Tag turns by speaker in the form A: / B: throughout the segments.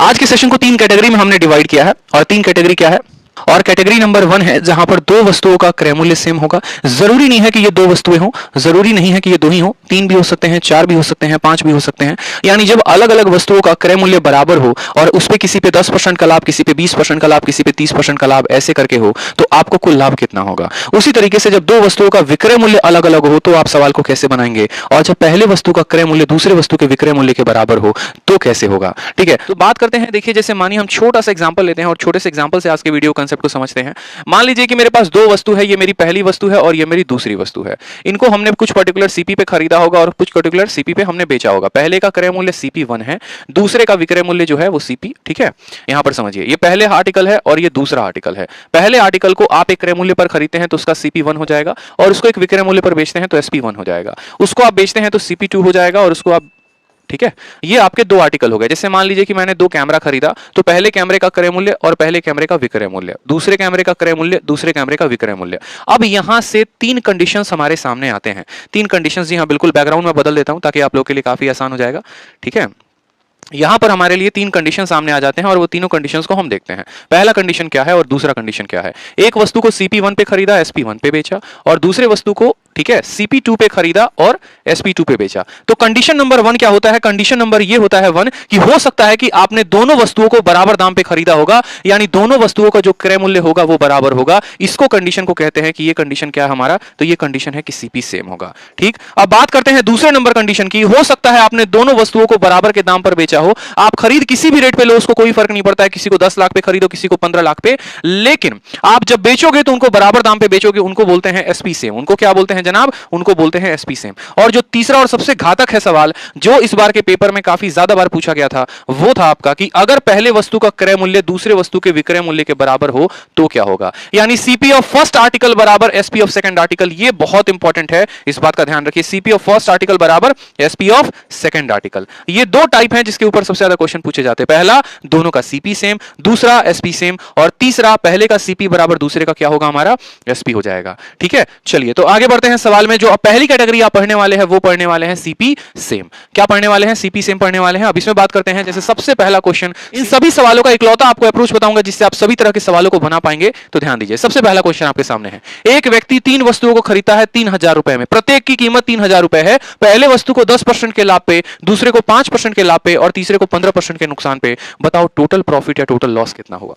A: आज के सेशन को तीन कैटेगरी में हमने डिवाइड किया है और तीन कैटेगरी क्या है? और कैटेगरी नंबर 1 है जहां पर दो वस्तुओं का क्रय मूल्य सेम होगा। जरूरी नहीं है कि ये दो वस्तुएं हो, जरूरी नहीं है कि ये दो ही हो, तीन भी हो सकते हैं, चार भी हो सकते हैं, पांच भी हो सकते हैं। यानी जब अलग अलग वस्तुओं का क्रय मूल्य बराबर हो और उस पे किसी पे 10% का लाभ, किसी पे 20% का लाभ, किसी पे 30% का लाभ ऐसे करके हो, तो आपको कुल लाभ कितना होगा। उसी तरीके से जब दो वस्तुओं का विक्रय मूल्य अलग अलग हो तो आप सवाल को कैसे बनाएंगे, और जब पहले वस्तु का क्रय मूल्य दूसरे वस्तु के विक्रय मूल्य के बराबर हो तो कैसे होगा। ठीक है, तो बात करते हैं। देखिए, जैसे मानिए हम छोटा सा एग्जांपल लेते हैं और छोटे से एग्जांपल से आज के वीडियो कांसेप्ट को समझते हैं। मान लीजिए कि मेरे पास दो वस्तु है, ये मेरी पहली वस्तु है और ये मेरी दूसरी वस्तु है। इनको हमने कुछ पर्टिकुलर सीपी पे खरीदा होगा और कुछ पर्टिकुलर सीपी पे हमने बेचा होगा। पहले का क्रय मूल्य CP1 है, दूसरे का विक्रय मूल्य जो है वो CP। ठीक है, यहां पर समझिए, ये पहले आर्टिकल है और ये दूसरा आर्टिकल है। पहले आर्टिकल को आप एक क्रय मूल्य पर खरीदते हैं तो उसका CP1 हो जाएगा, और उसको एक विक्रय मूल्य पर बेचते हैं तो SP1 हो जाएगा। उसको आप बेचते हैं तो CP2 हो जाएगा, और उसको आप, ठीक है, ये आपके दो आर्टिकल हो गए। जैसे मान लीजिए कि मैंने दो कैमरा खरीदा, तो पहले कैमरे का क्रय मूल्य और पहले कैमरे का विक्रय मूल्य, दूसरे कैमरे का क्रय मूल्य, दूसरे कैमरे का विक्रय मूल्य। अब यहां से तीन कंडीशंस हमारे सामने आते हैं। तीन कंडीशंस, जी हां बिल्कुल, बैकग्राउंड में बदल देता हूं ताकि आप लोगों के लिए काफी आसान हो जाएगा। ठीक है, यहां पर हमारे लिए तीन कंडीशन सामने आ जाते हैं और वो तीनों कंडीशंस को हम देखते हैं। पहला कंडीशन क्या है और दूसरा कंडीशन क्या है। एक वस्तु को CP1 पे खरीदा, SP1 पे बेचा, और दूसरे वस्तु को, ठीक है, CP2 पे खरीदा और SP2 पे बेचा। तो कंडीशन नंबर 1 क्या होता है? कंडीशन नंबर ये होता है 1 कि हो सकता है कि आपने दोनों वस्तुओं को बराबर दाम पे खरीदा होगा, यानी दोनों वस्तुओं का जो क्रय मूल्य होगा वो बराबर होगा। इसको कंडीशन को कहते हैं कि ये कंडीशन क्या है हमारा, तो ये कंडीशन है कि CP सेम होगा। ठीक, अब बात करते हैं दूसरे नंबर कंडीशन की। हो सकता है आपने दोनों वस्तुओं को बराबर के दाम पर बेचा हो, आप खरीद किसी भी रेट पे लो, उसको कोई फर्क नहीं पड़ता है, किसी को 10 लाख पे खरीदो, किसी को 15 लाख पे, लेकिन आप जब बेचोगे तो उनको बराबर दाम पे बेचोगे, उनको बोलते हैं SP सेम। उनको क्या बोलते हैं जनाब? उनको बोलते हैं SP सेम। और जो तीसरा और सबसे घातक है सवाल, जो इस बार के पेपर में काफी ज्यादा बार पूछा गया था, वो था आपका कि अगर पहले वस्तु का क्रय मूल्य दूसरे वस्तु के विक्रय मूल्य के बराबर हो तो क्या होगा। यानी CP ऑफ फर्स्ट आर्टिकल बराबर SP ऑफ सेकंड आर्टिकल। ये बहुत इंपॉर्टेंट है, इस बात का ध्यान रखिए। CP ऑफ फर्स्ट आर्टिकल बराबर SP ऑफ सेकंड आर्टिकल। ये दो टाइप हैं जिसके ऊपर सबसे ज्यादा क्वेश्चन पूछे जाते हैं। पहला, दोनों का CP सेम, दूसरा SP सेम, और तीसरा, पहले का CP बराबर दूसरे का क्या होगा हमारा, SP हो जाएगा। ठीक है, चलिए तो आगे बढ़ते हैं सवाल में। जो पहली कैटेगरी आप पढ़ने वाले हैं वो पढ़ने वाले हैं CP सेम। क्या पढ़ने वाले हैं? CP सेम पढ़ने वाले हैं। अब इसमें बात करते हैं, जैसे सबसे पहला क्वेश्चन, इन सभी सवालों का इकलौता आपको अप्रोच बताऊंगा जिससे आप सभी तरह के सवालों को बना पाएंगे। तो ध्यान दीजिए, सबसे पहला क्वेश्चन आपके सामने है। एक व्यक्ति तीन वस्तुओं को खरीदता है 3000 रुपए में, प्रत्येक की कीमत 3000 रुपए है। पहले वस्तु को 10% के लाभ पे, दूसरे को 5% के लाभ पे और तीसरे को 15% के नुकसान पे। बताओ टोटल प्रॉफिट या टोटल लॉस कितना होगा।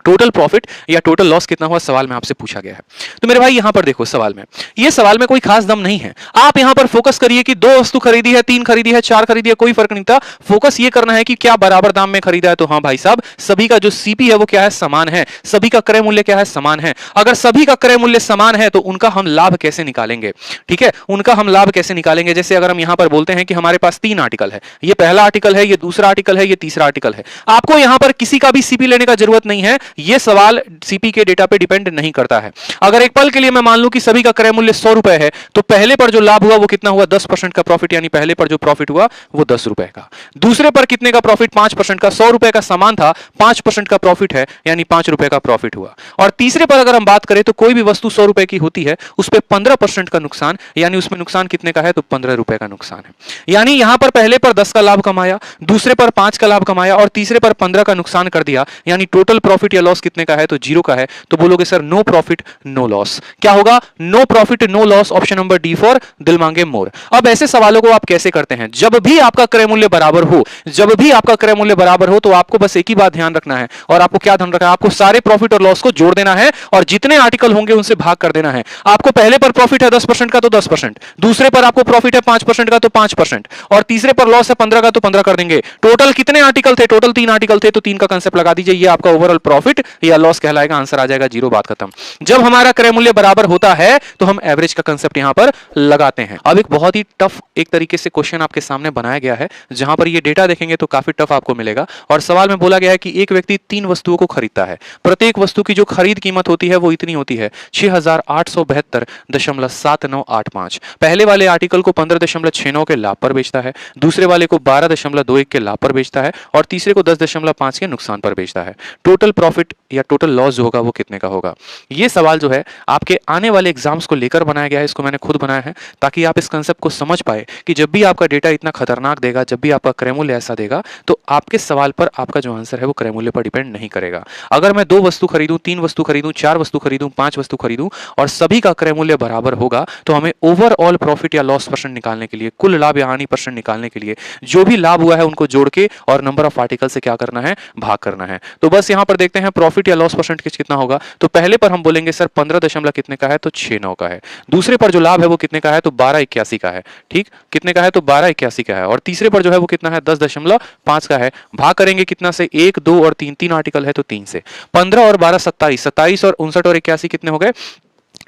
A: टोटल प्रॉफिट या टोटल लॉस कितना हुआ, सवाल में आपसे पूछा गया है। तो मेरे भाई यहां पर देखो, सवाल में, ये सवाल में कोई खास दम नहीं है। आप यहां पर फोकस करिए कि दो वस्तु खरीदी है, तीन खरीदी है, चार खरीदी है, कोई फर्क नहीं था। फोकस ये करना है कि क्या बराबर दाम में खरीदा है। तो हाँ भाई साहब, सभी का जो CP है वो क्या है, समान है। सभी का क्रय मूल्य क्या है, समान है। अगर सभी का क्रय मूल्य समान है तो उनका हम लाभ कैसे निकालेंगे। ठीक है, उनका हम लाभ कैसे निकालेंगे। जैसे अगर हम यहां पर बोलते हैं कि हमारे पास तीन आर्टिकल है, ये पहला आर्टिकल है, ये दूसरा आर्टिकल है, ये तीसरा आर्टिकल है। आपको यहां पर किसी का भी CP लेने का जरूरत नहीं है। ये सवाल CP के डेटा पे डिपेंड नहीं करता है। अगर एक पल के लिए मैं मान लूं कि सभी का क्रय मूल्य 100 रुपए है, तो पहले पर जो लाभ हुआ वो कितना हुआ, 10% का प्रॉफिट, यानी पहले पर जो प्रॉफिट हुआ वो 10 रुपए का। दूसरे पर कितने का प्रॉफिट, 5% का। 100 रुपए का सामान था, 5% का प्रॉफिट है, यानी 5 रुपए का प्रॉफिट हुआ। और तीसरे पर अगर हम बात करें तो कोई भी वस्तु 100 रुपए की होती है, उस पर 15% का नुकसान, यानी उसमें नुकसान कितने का है, तो 15 रुपए का नुकसान है। यानी यहां पर पहले पर 10 का लाभ कमाया, दूसरे पर 5 का लाभ कमाया और तीसरे पर 15 का नुकसान कर दिया, यानी टोटल प्रॉफिट या लॉस कितने का है, तो 0 का है। तो बोलोगे sir no profit no loss. क्या होगा, no profit no loss. Option number D for दिल मांगे मोर। अब ऐसे सवालों को आप कैसे करते हैं, जब भी आपका क्रय मूल्य बराबर हो, जब भी आपका क्रय मूल्य बराबर हो तो आपको बस एक ही बात ध्यान रखना है, और आपको क्या ध्यान रखना है, आपको सारे प्रॉफिट और लॉस को जोड़ देना है और जितने आर्टिकल होंगे उनसे भाग कर देना है। आपको पहले पर प्रॉफिट है 10% का तो 10%, दूसरे पर आपको प्रॉफिट है 5% का तो 5%, और तीसरे पर लॉस है 15 का तो 15 कर देंगे। टोटल कितने आर्टिकल थे, टोटल 3 आर्टिकल थे, तो 3 का कंसेप्ट लगा दीजिए। ये आपका ओवरऑल प्रॉफिट या लॉस कहलाएगा। आंसर आ जाएगा 0, बात खत्म। जब हमारा क्रय मूल्य बराबर होता है तो हम एवरेज का कंसेप्ट यहां पर लगाते हैं। अब एक बहुत ही टफ एक तरीके से क्वेश्चन आपके सामने बनाया गया है, जहां पर ये डेटा देखेंगे तो काफी टफ आपको मिलेगा। और सवाल में बोला गया है कि एक व्यक्ति 3 वस्तुओं को खरीदता है, प्रत्येक वस्तु की जो खरीद कीमत होती है वो इतनी होती है 6872.7985। पहले वाले आर्टिकल को 15.69 के लाभ पर बेचता है, दूसरे वाले को 12.21 के लाभ पर बेचता है और तीसरे को 10.5 के नुकसान पर बेचता है। टोटल प्रॉफिट प्रॉफिट या टोटल लॉस जो होगा वो कितने का होगा। ये सवाल जो है आपके आने वाले एग्जाम्स को लेकर बनाया गया है, इसको मैंने खुद बनाया है ताकि आप इस कंसेप्ट को समझ पाए कि जब भी आपका डेटा इतना खतरनाक देगा, जब भी आपका क्रय मूल्य ऐसा देगा, तो आपके सवाल पर आपका जो आंसर है वो क्रय मूल्य पर डिपेंड नहीं करेगा। अगर मैं 2 वस्तु खरीदूं, 3 वस्तु खरीदूं, 4 वस्तु खरीदूं, 5 वस्तु खरीदूं और सभी का क्रय मूल्य बराबर होगा, तो हमें ओवरऑल प्रॉफिट या लॉस परसेंट निकालने के लिए, कुल लाभ या हानि परसेंट निकालने के लिए जो भी लाभ हुआ है उनको जोड़ के और नंबर ऑफ आर्टिकल से क्या करना है, भाग करना है। तो बस यहां पर देखते हैं प्रॉफिट या लॉस परसेंटेज कितना होगा। तो पहले पर हम बोलेंगे सर 15 दशमलव कितने का है, तो 69 का है। दूसरे पर जो लाभ है वो कितने का है, तो 1281 का है। ठीक, कितने का है, तो 1281 का है। और तीसरे पर जो है वो कितना है, 10.5 का है। भाग करेंगे कितना से, 1, 2 और 3, 3 आर्टिकल है तो 3 से। 15 और 12 27, 27 और 59 और 81 कितने हो गए,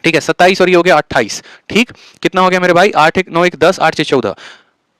A: ठीक है 27 और ये हो गया 28। ठीक, कितना हो गया मेरे भाई, 8 1 9 1 10, 8 6 14,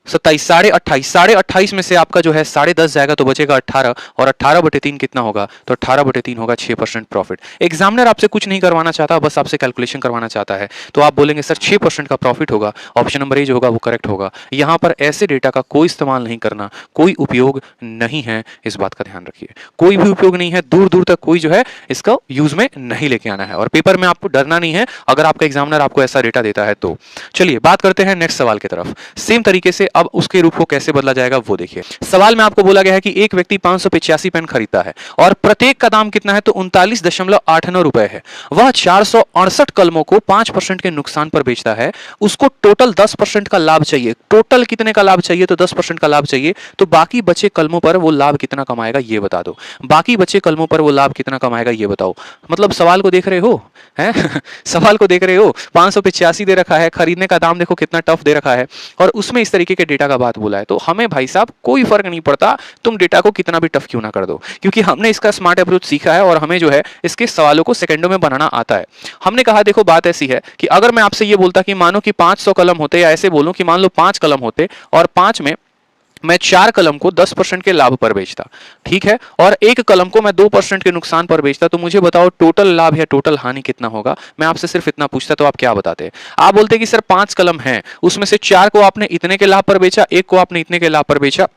A: 27, 28.5, 28.5 में से आपका जो है 10.5 जाएगा तो बचेगा 18 और 18/3 कितना होगा, तो 18/3 होगा 6% प्रॉफिट। एग्जामिनर आपसे कुछ नहीं करवाना चाहता, बस आपसे कैलकुलेशन करवाना चाहता है। तो आप बोलेंगे सर 6% का प्रॉफिट होगा, ऑप्शन नंबर ए जो होगा वो करेक्ट होगा। यहां पर ऐसे डेटा का कोई इस्तेमाल नहीं करना, कोई उपयोग नहीं है, इस बात का ध्यान रखिए। कोई भी उपयोग नहीं है, दूर दूर तक कोई जो है इसका यूज में नहीं लेके आना है और पेपर में आपको डरना नहीं है अगर आपका एग्जामिनर आपको ऐसा डेटा देता है तो। चलिए बात करते हैं नेक्स्ट सवाल की तरफ। सेम तरीके से अब उसके रूप को कैसे बदला जाएगा वो देखिए। सवाल में आपको बोला गया है कि एक व्यक्ति 585 पेन खरीदता है और प्रत्येक का दाम कितना है, तो 39.89 रुपए है। वह 468 कलमों को 5% के नुकसान पर बेचता है। उसको टोटल 10% का लाभ चाहिए। टोटल कितने का लाभ चाहिए, तो 10% का लाभ चाहिए। तो बाकी बचे कलमों पर वो लाभ कितना कमाएगा ये बता दो। बाकी बचे कलमों पर वो लाभ कितना कमाएगा ये बताओ। मतलब सवाल को देख रहे हो हैं सवाल को देख रहे हो, 585 दे रखा है, खरीदने का दाम देखो कितना टफ दे रखा है और उसमें इस तरीके के डेटा का बात बोला है। तो हमें भाई साहब कोई फर्क नहीं पड़ता तुम डेटा को कितना भी टफ क्यों ना कर दो, क्योंकि हमने इसका स्मार्ट अप्रोच सीखा है और हमें जो है इसके सवालों को सेकंडों में बनाना आता है। हमने कहा देखो बात ऐसी है कि अगर मैं आपसे ये बोलता कि मानो कि 500 कलम होते, या ऐसे बोलूं कि मान लो 5 कलम होते और 5 में मैं 4 कलम को 10% के लाभ पर बेचता, ठीक है, और एक कलम को मैं 2% के नुकसान पर बेचता, तो मुझे बताओ टोटल लाभ या टोटल हानि कितना होगा। मैं आपसे सिर्फ इतना पूछता तो आप क्या बताते। आप बोलते कि सर 5 कलम हैं, उसमें से 4 को आपने इतने के लाभ पर बेचा, एक को आपने इतने के लाभ पर बेचा,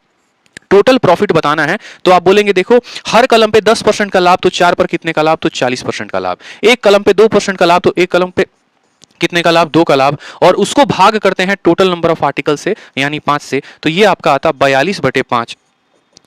A: टोटल प्रॉफिट बताना है। तो आप बोलेंगे देखो हर कलम पे 10% का लाभ, तो 4 पर कितने का लाभ, तो 40% का लाभ। एक कलम पे 2% का लाभ, तो एक कलम पे कितने का लाभ, 2 का लाभ, और उसको भाग करते हैं टोटल नंबर ऑफ आर्टिकल से यानी 5 से, तो ये आपका आता 42/5,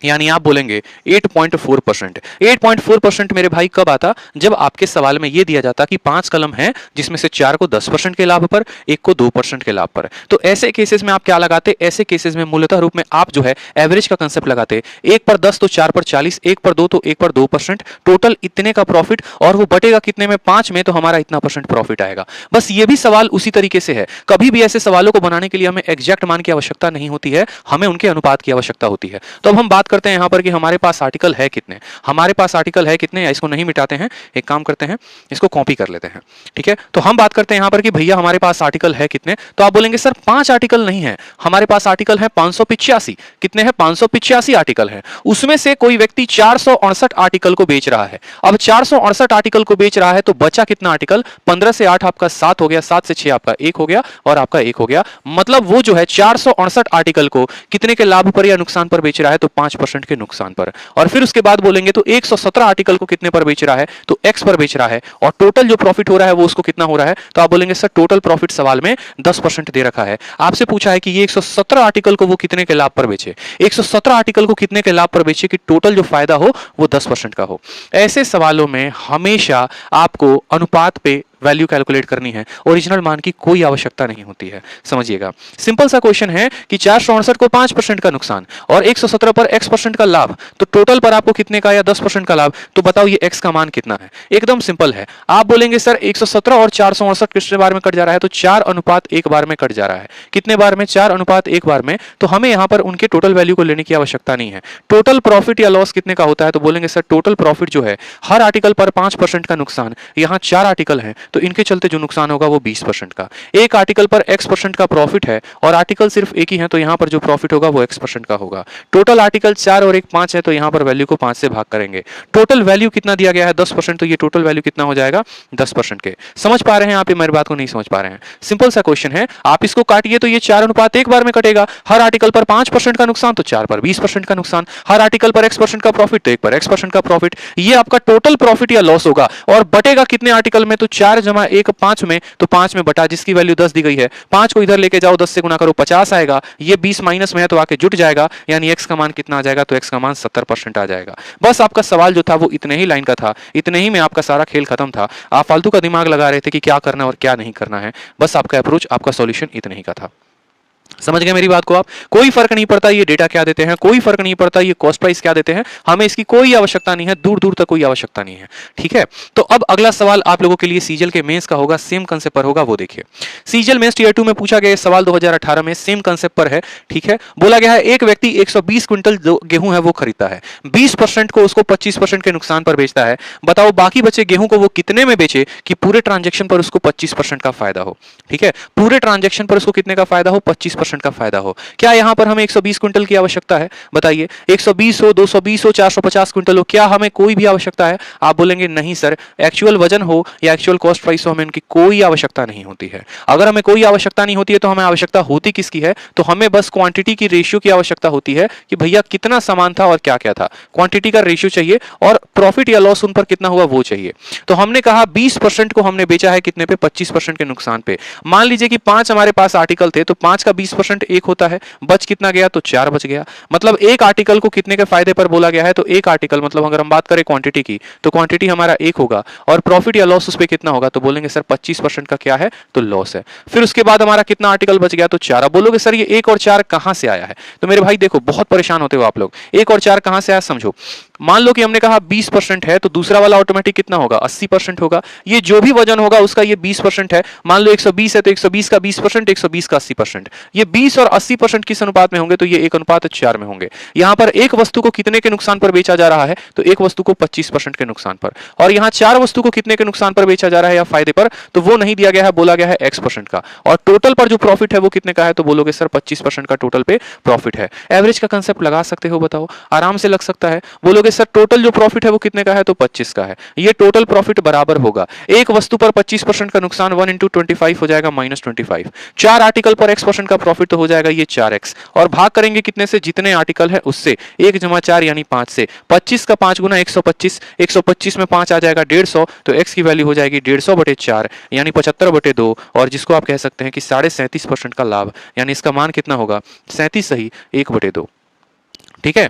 A: यानी आप बोलेंगे 8.4%। 8.4% मेरे भाई कब आता, जब आपके सवाल में यह दिया जाता कि 5 कलम है जिसमें से 4 को 10% के लाभ पर, एक को 2% के लाभ पर। तो ऐसे केसेस में आप क्या लगाते, ऐसे केसेस में मूलतः रूप में आप जो है एवरेज का कंसेप्ट लगाते। 1 पर 10 तो 4 पर 40, 1 पर 2 तो 1 पर 2%, टोटल इतने का प्रॉफिट, और वो बटेगा कितने में, 5 में, तो हमारा इतना % प्रॉफिट आएगा। बस ये भी सवाल उसी तरीके से है। कभी भी ऐसे सवालों को बनाने के लिए हमें एग्जैक्ट मान की आवश्यकता नहीं होती है, हमें उनके अनुपात की आवश्यकता होती है। तो अब हम बात करते हैं यहां पर कि हमारे पास आर्टिकल है कितने, हमारे पास आर्टिकल है कितने, या इसको नहीं मिटाते हैं, एक काम करते हैं इसको कॉपी कर लेते हैं, ठीक है। तो हम बात करते हैं यहां पर कि भैया हमारे पास आर्टिकल है कितने, तो आप बोलेंगे सर 5 आर्टिकल नहीं है, हमारे पास आर्टिकल है 585। कितने हैं, 585 आर्टिकल है। उसमें से कोई व्यक्ति 468 आर्टिकल को बेच रहा है। अब 468 आर्टिकल को बेच रहा है तो बचा कितना आर्टिकल, 15 से 8 आपका 7 हो गया, 7 से 6 आपका 1 हो गया और आपका 1 हो गया। मतलब वो जो है 468 आर्टिकल को कितने के लाभ पर या नुकसान पर बेच रहा है, तो 5% के नुकसान पर। और फिर उसके बाद बोलेंगे तो 117 आर्टिकल को कितने पर बेच रहा है, तो x पर बेच रहा है, और टोटल जो प्रॉफिट हो रहा है वो उसको कितना हो रहा है, तो आप बोलेंगे सर टोटल प्रॉफिट सवाल में 10% दे रखा है। आपसे पूछा है कि ये 117 आर्टिकल को वो कितने के लाभ पर बेचे, 117 आर्टिकल को कितने के लाभ पर बेचे कि टोटल जो फायदा हो वो 10% का हो। ऐसे सवालों में हमेशा आपको अनुपात पे वैल्यू कैलकुलेट करनी है, ओरिजिनल मान की कोई आवश्यकता नहीं होती है, समझिएगा। सिंपल सा क्वेश्चन है कि 468 को 5% का नुकसान और 117 पर x% का लाभ, तो टोटल पर आपको कितने का या 10% का लाभ, तो बताओ ये x का मान कितना है। एकदम सिंपल है। आप बोलेंगे सर 117 और 468 कितने बार में कट जा रहा है, तो 4:1 बार में कट जा रहा है। कितने बार में, 4:1 बार में। तो हमें यहां पर उनके टोटल वैल्यू को लेने की आवश्यकता नहीं है। टोटल प्रॉफिट या लॉस कितने का होता है, तो बोलेंगे सर टोटल प्रॉफिट जो है हर आर्टिकल पर 5% का नुकसान, यहां 4 आर्टिकल है तो इनके चलते जो नुकसान होगा वो 20% का। एक आर्टिकल पर x% का प्रॉफिट है और आर्टिकल सिर्फ एक ही है, तो यहां पर जो प्रॉफिट होगा वो x% का होगा। टोटल आर्टिकल 4 और 1 5 है, तो यहां पर वैल्यू को 5 से भाग करेंगे। टोटल वैल्यू कितना दिया गया है 10%, तो ये टोटल वैल्यू कितना हो जाएगा 10% के। समझ पा रहे हैं आप ये मेरी बात को? नहीं समझ पा रहे हैं? सिंपल सा क्वेश्चन है, आप इसको काटिए तो ये 4:1 बार में कटेगा। हर आर्टिकल पर 5% का नुकसान तो 4 पर 20% का नुकसान। हर आर्टिकल पर x% का प्रॉफिट तो 1 पर x% का प्रॉफिट। ये आपका टोटल प्रॉफिट या लॉस होगा। और बटेगा कितने आर्टिकल में? तो 4 जमा 1 5 में, तो 5 में बटा जिसकी वैल्यू 10 दी गई है। 5 को इधर लेके जाओ, 10 से गुना करो 50 आएगा। ये 20 माइनस में है तो आके जुट जाएगा, यानी x का मान कितना आ जाएगा? तो x का मान 70% आ जाएगा। बस आपका सवाल जो था वो इतने ही लाइन का था, इतने ही में आपका सारा खेल खत्म था। आप फालतू का दिमाग लगा रहे थे कि क्या करना है और क्या नहीं करना है। बस आपका अप्रोच, आपका सॉल्यूशन इतने ही का था। समझ गए मेरी बात को आप? कोई फर्क नहीं पड़ता ये डेटा क्या देते हैं, कोई फर्क नहीं पड़ता ये कॉस्ट प्राइस क्या देते हैं, हमें इसकी कोई आवश्यकता नहीं है, दूर दूर तक कोई आवश्यकता नहीं है। ठीक है, तो अब अगला सवाल आप लोगों के लिए सीजल के मेंस का होगा, सेम कंसेप्ट पर होगा, वो देखिए। सीजल मेंस टीयर 2 में पूछा गया सवाल 2018 में, सेम कंसेप्ट पर है। ठीक है, बोला गया है एक व्यक्ति 120 क्विंटल गेहूं है वो खरीदता है, 20% को उसको 25% के नुकसान पर बेचता है। बताओ बाकी बचे गेहूं को वो कितने में बेचे कि पूरे ट्रांजेक्शन पर उसको 25% का फायदा हो। ठीक है, पूरे ट्रांजेक्शन पर उसको कितने का फायदा हो? 25% का फायदा हो। क्या यहां पर हमें 120 क्विंटल की आवश्यकता है? बताइए, 120 हो, 220 हो, 450 क्विंटल हो, क्या हमें कोई भी आवश्यकता है? आप बोलेंगे नहीं सर, एक्चुअल वजन हो या एक्चुअल कॉस्ट प्राइस हो, हमें इनकी कोई आवश्यकता नहीं होती है। अगर हमें कोई आवश्यकता नहीं होती है तो हमें आवश्यकता होती किसकी है? तो हमें बस क्वांटिटी की रेशियो की आवश्यकता होती है कि भैया कितना सामान था और क्या क्या था। क्वांटिटी का रेशियो चाहिए और प्रॉफिट या लॉस उन पर कितना हुआ वो चाहिए। तो हमने कहा 20% को हमने बेचा है कितने पे? 25% के नुकसान पे। मान लीजिए कि 5 हमारे पास आर्टिकल थे, तो 5 का 20% 1 होता है, बच कितना गया? तो 4 बच गया। मतलब एक आर्टिकल को कितने के फायदे पर बोला गया है? तो एक आर्टिकल मतलब अगर हम बात करें क्वांटिटी की, तो क्वांटिटी हमारा 1 होगा और प्रॉफिट या लॉस उस पे कितना होगा? तो बोलेंगे सर 25% का क्या है? तो लॉस है। फिर उसके बाद हमारा कितना आर्टिकल बच गया? तो 4। अब बोलोगे सर ये 1 और 4 कहां से आया है? तो मेरे भाई देखो, बहुत परेशान होते हो आप लोग। 1 और 4 कहां से आया समझो। मान लो कि हमने कहा 20% है, तो दूसरा वाला ऑटोमेटिक कितना होगा? 80% होगा। ये जो भी वजन होगा उसका ये 20% है। मान लो 120 है तो 120 का 20%, 120 का 80%। ये 20 और 80% किस अनुपात में होंगे? तो ये 1:4 में होंगे। यहां पर एक वस्तु को कितने के नुकसान पर बेचा जा रहा है? तो एक वस्तु को 25% के नुकसान पर। और यहां 4 वस्तु को कितने के नुकसान पर बेचा जा रहा है या फायदे पर? तो वो नहीं दिया गया है, बोला गया है x% का। और टोटल पर जो प्रॉफिट है वो कितने का है? तो बोलोगे सर 25% का टोटल पे प्रॉफिट है। एवरेज का कंसेप्ट लगा सकते हो, बताओ, आराम से लग सकता है। बोलोगे सर टोटल जो प्रॉफिट है वो कितने का है? तो 25 का है। ये टोटल प्रॉफिट बराबर होगा एक वस्तु पर 25% का नुकसान 1 into 25 हो जाएगा -25। 4 आर्टिकल पर x% का प्रॉफिट तो हो जाएगा ये 4x, और भाग करेंगे कितने से? जितने आर्टिकल है उससे। 1 जमा 4 यानी 5 से। 25 का 5 गुना 125, 125 में 5 आ जाएगा 150, तो x की वैल्यू हो जाएगी 150/4 यानी 75/2, और जिसको आप कह सकते हैं कि 37.5% का लाभ, यानी इसका मान कितना होगा? 37 सही 1/2। ठीक है,